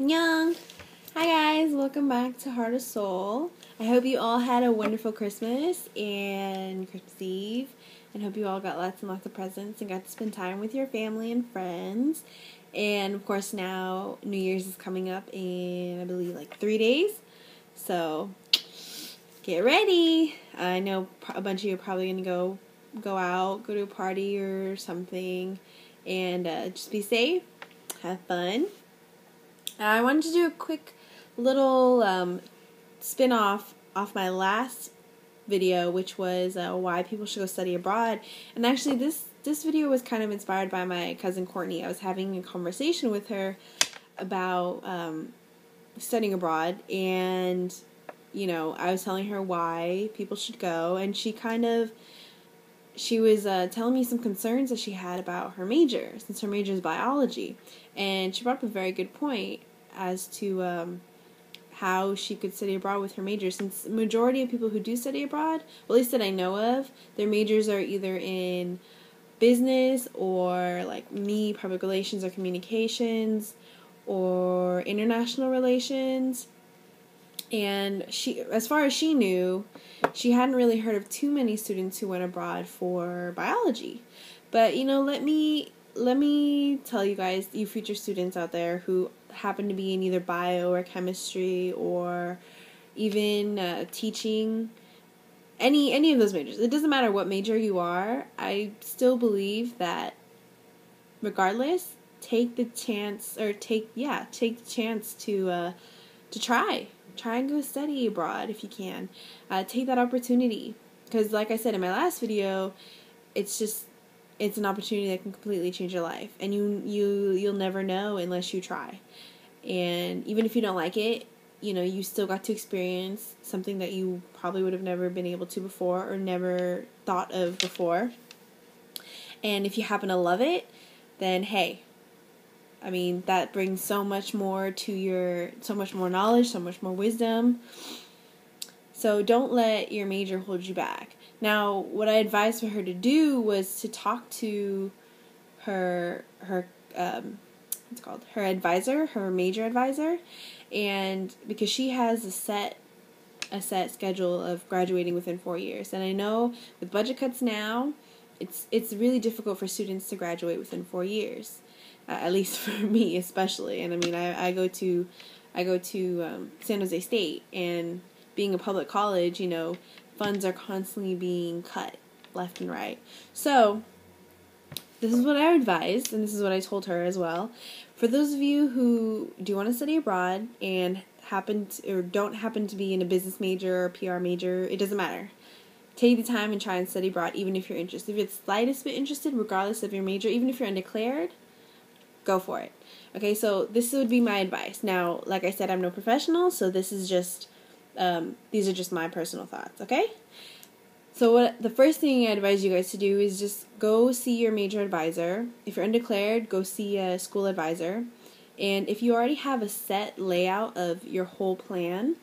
Annyeong! Hi guys, welcome back to Heart of Seoul. I hope you all had a wonderful Christmas and Christmas Eve, and hope you all got lots and lots of presents and got to spend time with your family and friends. And of course now New Year's is coming up in, I believe, like 3 days. So get ready. I know a bunch of you are probably going to go out, go to a party or something, and just be safe, have fun. I wanted to do a quick little spin-off off my last video, which was why people should go study abroad. And actually this video was kind of inspired by my cousin Courtney. I was having a conversation with her about studying abroad, and I was telling her why people should go, and she was telling me some concerns that she had about her major, since her major is biology. And she brought up a very good point as to how she could study abroad with her major, since the majority of people who do study abroad, well, at least that I know of, their majors are either in business or, like me, public relations or communications or international relations. And she, as far as she knew, she hadn't really heard of too many students who went abroad for biology. But let me tell you guys, you future students out there who happen to be in either bio or chemistry or even teaching, any of those majors. It doesn't matter what major you are. I still believe that regardless, take the chance to try and go study abroad if you can. Take that opportunity, because like I said in my last video, it's an opportunity that can completely change your life, and you'll never know unless you try. And even if you don't like it, you still got to experience something that you probably would have never been able to before or never thought of before. And if you happen to love it, then hey, that brings so much more knowledge, so much more wisdom. So don't let your major hold you back. Now, what I advised for her to do was to talk to her advisor, her major advisor, and because she has a set schedule of graduating within 4 years. And I know with budget cuts now, it's really difficult for students to graduate within 4 years. At least for me, especially. And I go to San Jose State, and being a public college, funds are constantly being cut left and right. So this is what I advised, and this is what I told her as well. For those of you who do want to study abroad and don't happen to be in a business major or PR major, it doesn't matter. Take the time and try and study abroad, even if you're interested. If you're the slightest bit interested, regardless of your major, even if you're undeclared, go for it. Okay, so this would be my advice. Now, like I said, I'm no professional, so this is just these are just my personal thoughts. Okay, so the first thing I advise you guys to do is just go see your major advisor. If you're undeclared, go see a school advisor. And if you already have a set layout of your whole plan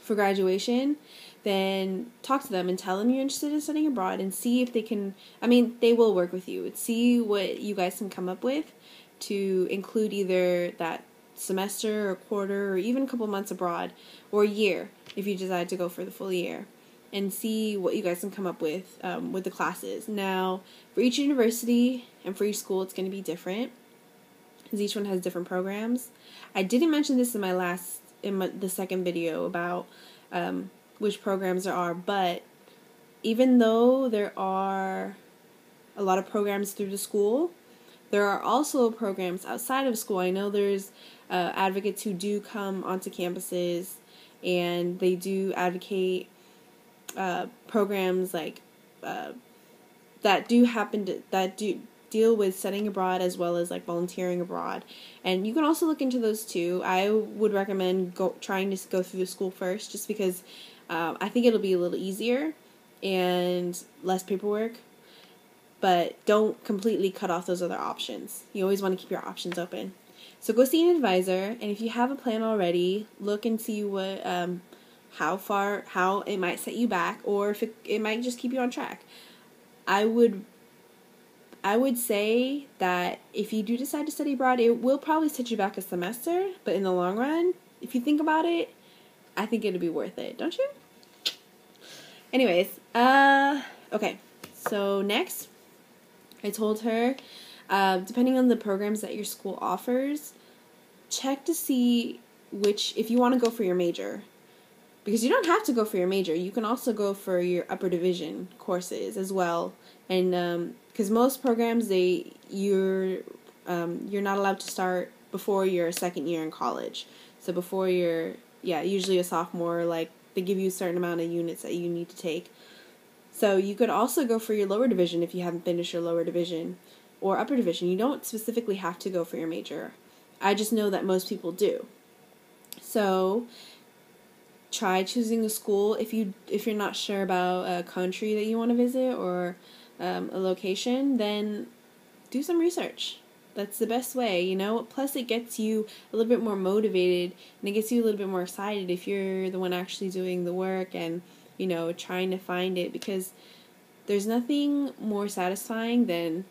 for graduation, then talk to them and tell them you're interested in studying abroad, and see if they can, they will work with you. See what you guys can come up with to include either that semester or quarter or even a couple months abroad, or a year if you decide to go for the full year, and see what you guys can come up with the classes. Now, for each university and for each school, it's going to be different, because each one has different programs. I didn't mention this in the second video about which programs there are, but even though there are a lot of programs through the school, there are also programs outside of school. I know there's advocates who do come onto campuses, and they do advocate programs like that do deal with studying abroad, as well as like volunteering abroad. And you can also look into those too. I would recommend trying to go through the school first, just because I think it'll be a little easier and less paperwork. But don't completely cut off those other options. You always want to keep your options open. So go see an advisor, and if you have a plan already, look and see what how it might set you back, or if it might just keep you on track. I would I would say that if you do decide to study abroad, it will probably set you back a semester, but in the long run, if you think about it, I think it'll be worth it, don't you? Anyways, okay, so next, I told her, depending on the programs that your school offers, check to see if you want to go for your major. Because you don't have to go for your major. You can also go for your upper division courses as well. And because most programs, you're not allowed to start before your second year in college. So before you're, usually a sophomore, like they give you a certain amount of units that you need to take. So you could also go for your lower division if you haven't finished your lower division or upper division. You don't specifically have to go for your major. I just know that most people do. So try choosing a school if you're not sure about a country that you want to visit or a location. Then do some research. That's the best way, you know. Plus, it gets you a little bit more motivated and it gets you a little bit more excited if you're the one actually doing the work and trying to find it, because there's nothing more satisfying than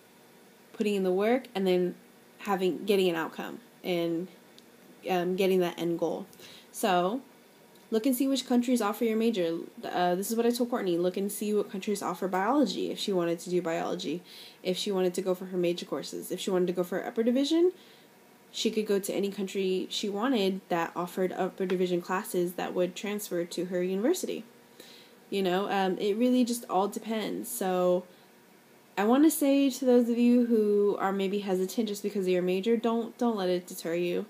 putting in the work and then getting an outcome and getting that end goal. So look and see which countries offer your major. This is what I told Courtney. Look and see what countries offer biology if she wanted to do biology. If she wanted to go for her major courses. If she wanted to go for her upper division, she could go to any country she wanted that offered upper division classes that would transfer to her university. It really just all depends. So I want to say to those of you who are maybe hesitant just because of your major, don't let it deter you.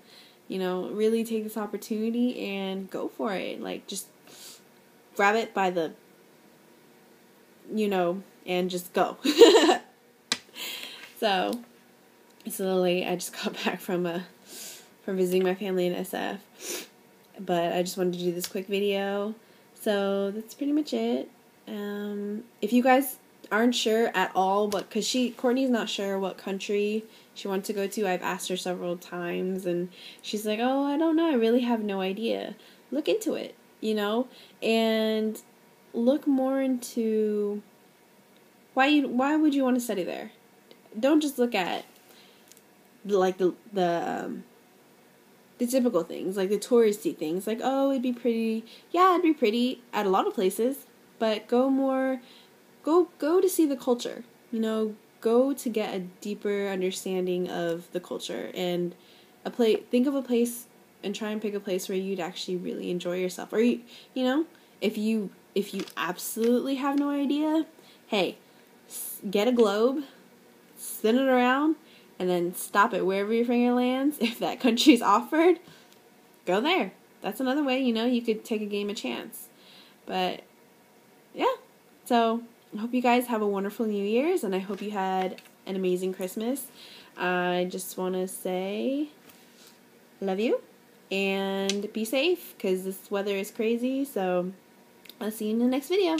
Really take this opportunity and go for it. Like, just grab it by the, and just go. So, it's a little late. I just got back from visiting my family in SF. But I just wanted to do this quick video. So, that's pretty much it. If you guys aren't sure at all because Courtney's not sure what country she wants to go to. I've asked her several times and she's like, oh, I don't know, I really have no idea. Look into it, and look more into why would you want to study there. Don't just look at the typical things, like the touristy things, like, oh, it'd be pretty. Yeah, it'd be pretty at a lot of places, but go to see the culture, go to get a deeper understanding of the culture and think of a place and try and pick a place where you'd actually really enjoy yourself. Or if you absolutely have no idea, hey, get a globe, spin it around, and then stop it wherever your finger lands. If that country's offered, go there. That's another way, you could take a game of chance. But yeah, so I hope you guys have a wonderful New Year's, and I hope you had an amazing Christmas. I just want to say, love you, and be safe, because this weather is crazy, so I'll see you in the next video.